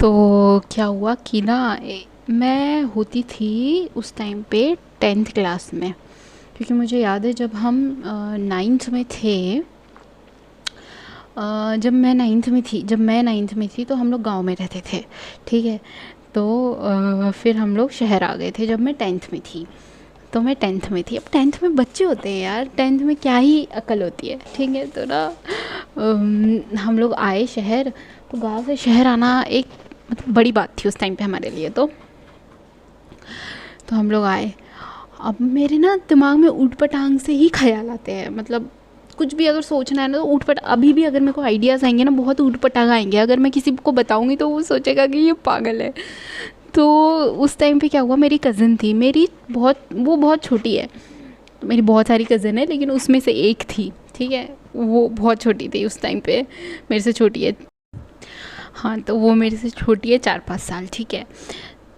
तो क्या हुआ कि ना मैं होती थी उस टाइम पे 10th क्लास में, क्योंकि मुझे याद है जब हम 9th में थे। जब मैं नाइन्थ में थी तो हम लोग गांव में रहते थे। ठीक है। तो फिर हम लोग शहर आ गए थे जब मैं 10th में थी। तो मैं 10th में थी। अब 10th में बच्चे होते हैं यार, 10th में क्या ही अकल होती है। ठीक है। तो ना हम लोग आए शहर। तो गांव से शहर आना एक मतलब बड़ी बात थी उस टाइम पे हमारे लिए। तो हम लोग आए। अब मेरे ना दिमाग में ऊट पटांग से ही ख्याल आते हैं। मतलब कुछ भी अगर सोचना है ना तो ऊट पट अभी भी अगर मेरे को आइडियाज़ आएंगे ना बहुत ऊट पटांग आएंगे। अगर मैं किसी को बताऊंगी तो वो सोचेगा कि ये पागल है। तो उस टाइम पे क्या हुआ, मेरी कज़न थी, वो बहुत छोटी है। तो मेरी बहुत सारी कज़न है लेकिन उसमें से एक थी। ठीक है। वो बहुत छोटी थी उस टाइम पे, मेरे से छोटी है। हाँ, तो वो मेरे से छोटी है 4-5 साल। ठीक है।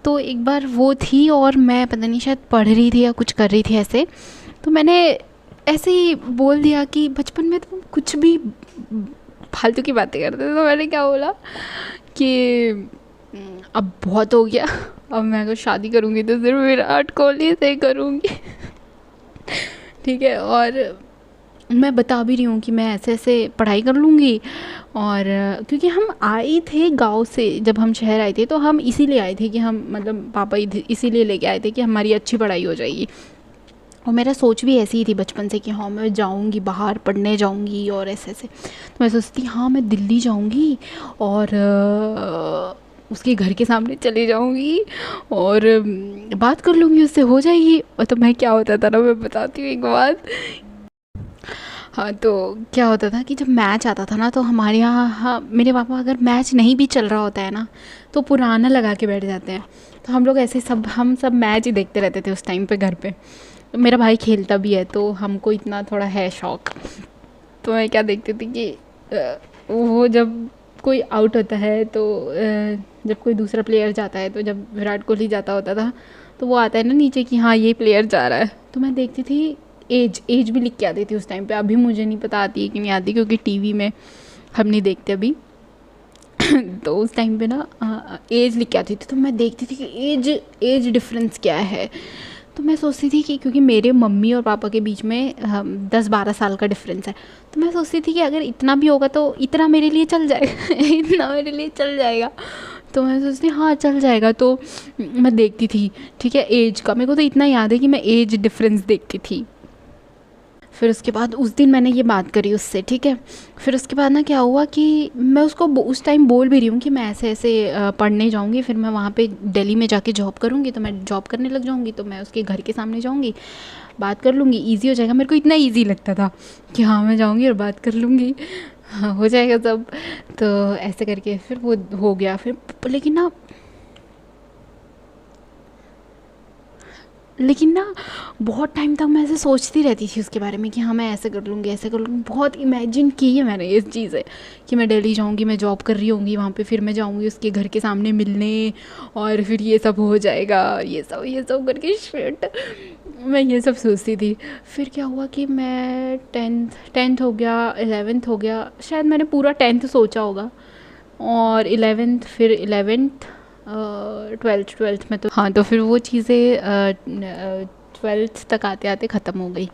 तो एक बार वो थी और मैं पता नहीं शायद पढ़ रही थी या कुछ कर रही थी ऐसे। तो मैंने ऐसे ही बोल दिया कि बचपन में तुम कुछ भी फालतू की बातें करते थे। तो मैंने क्या बोला कि अब बहुत हो गया, अब मैं अगर शादी करूँगी तो सिर्फ विराट कोहली से करूँगी। ठीक है। और मैं बता भी रही हूँ कि मैं ऐसे ऐसे पढ़ाई कर लूँगी। और क्योंकि हम आए थे गांव से, जब हम शहर आए थे तो हम इसीलिए आए थे कि हम मतलब पापा इसीलिए लेके आए थे कि हमारी अच्छी पढ़ाई हो जाएगी। और मेरा सोच भी ऐसी ही थी बचपन से कि हाँ मैं जाऊँगी बाहर पढ़ने जाऊँगी और ऐसे ऐसे। तो मैं सोचती हाँ मैं दिल्ली जाऊँगी और उसके घर के सामने चले जाऊँगी और बात कर लूँगी उससे, हो जाएगी। और तो मैं क्या होता था ना, मैं बताती हूँ एक बात। हाँ, तो क्या होता था कि जब मैच आता था ना तो हमारे यहाँ, हाँ, मेरे पापा अगर मैच नहीं भी चल रहा होता है ना तो पुराना लगा के बैठ जाते हैं। तो हम लोग ऐसे हम सब मैच ही देखते रहते थे उस टाइम पे घर पे। तो मेरा भाई खेलता भी है तो हमको इतना थोड़ा है शौक। तो मैं क्या देखती थी कि वो जब कोई आउट होता है तो जब कोई दूसरा प्लेयर जाता है, तो जब विराट कोहली जाता होता था तो वो आता है ना नीचे कि हाँ ये प्लेयर जा रहा है। तो मैं देखती थी, एज भी लिख के आती थी उस टाइम पे। अभी मुझे नहीं पता आती है कि नहीं आती, क्योंकि टीवी में हम नहीं देखते अभी। तो उस टाइम पे ना एज लिख के आती थी। तो मैं देखती थी कि एज डिफरेंस क्या है। तो मैं सोचती थी कि क्योंकि मेरे मम्मी और पापा के बीच में 10-12 साल का डिफरेंस है। तो मैं सोचती थी कि अगर इतना भी होगा तो इतना मेरे लिए चल जाएगा। इतना मेरे लिए चल जाएगा। तो मैं सोचती हाँ चल जाएगा। तो मैं देखती थी। ठीक है। एज का मेरे को तो इतना याद है कि मैं एज डिफरेंस देखती थी। फिर उसके बाद उस दिन मैंने ये बात करी उससे। ठीक है। फिर उसके बाद ना क्या हुआ कि मैं उसको उस टाइम बोल भी रही हूँ कि मैं ऐसे ऐसे पढ़ने जाऊँगी, फिर मैं वहाँ पे दिल्ली में जाके जॉब करूँगी। तो मैं जॉब करने लग जाऊँगी तो मैं उसके घर के सामने जाऊँगी, बात कर लूँगी, ईजी हो जाएगा। मेरे को इतना ईजी लगता था कि हाँ मैं जाऊँगी और बात कर लूँगी, हाँ हो जाएगा सब। तो ऐसे करके फिर वो हो गया। फिर लेकिन ना बहुत टाइम तक मैं ऐसे सोचती रहती थी उसके बारे में कि हाँ मैं ऐसे कर लूँगी ऐसे कर लूँगी। बहुत इमेजिन की है मैंने ये चीज़ें कि मैं दिल्ली जाऊँगी, मैं जॉब कर रही होंगी वहाँ पे, फिर मैं जाऊँगी उसके घर के सामने मिलने और फिर ये सब हो जाएगा, ये सब करके शिट मैं ये सब सोचती थी। फिर क्या हुआ कि मैं टेंथ हो गया, 11th हो गया, शायद मैंने पूरा 10th सोचा होगा और 11th, फिर 11th, ट्वेल्थ में तो हाँ, तो फिर वो चीज़ें 12th तक आते आते ख़त्म हो गई।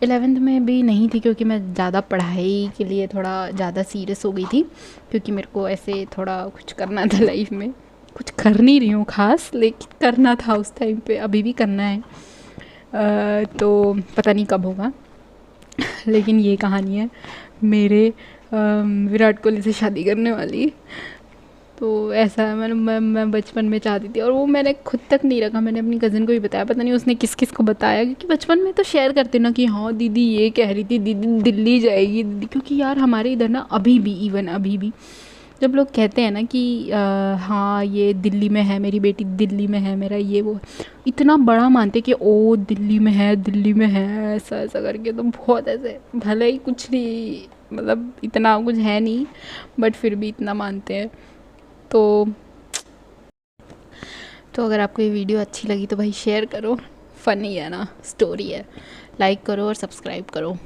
11th में भी नहीं थी क्योंकि मैं ज़्यादा पढ़ाई के लिए थोड़ा ज़्यादा सीरियस हो गई थी, क्योंकि मेरे को ऐसे थोड़ा कुछ करना था लाइफ में। कुछ कर नहीं रही हूँ ख़ास, लेकिन करना था उस टाइम पे, अभी भी करना है। तो पता नहीं कब होगा। लेकिन ये कहानी है मेरे विराट कोहली से शादी करने वाली। तो ऐसा है, मैं बचपन में चाहती थी और वो मैंने खुद तक नहीं रखा, मैंने अपनी कज़न को भी बताया, पता नहीं उसने किस किस को बताया। क्योंकि बचपन में तो शेयर करते ना कि हाँ दीदी ये कह रही थी, दीदी दिल्ली जाएगी दीदी। क्योंकि यार हमारे इधर ना अभी भी, इवन अभी भी जब लोग कहते हैं ना कि हाँ ये दिल्ली में है, मेरी बेटी दिल्ली में है, मेरा ये वो, इतना बड़ा मानते कि ओ दिल्ली में है, दिल्ली में है, ऐसा ऐसा करके। तो बहुत ऐसे, भले ही कुछ नहीं, मतलब इतना कुछ है नहीं, बट फिर भी इतना मानते हैं। तो अगर आपको ये वीडियो अच्छी लगी तो भाई शेयर करो, फ़नी है ना, स्टोरी है, लाइक करो और सब्सक्राइब करो।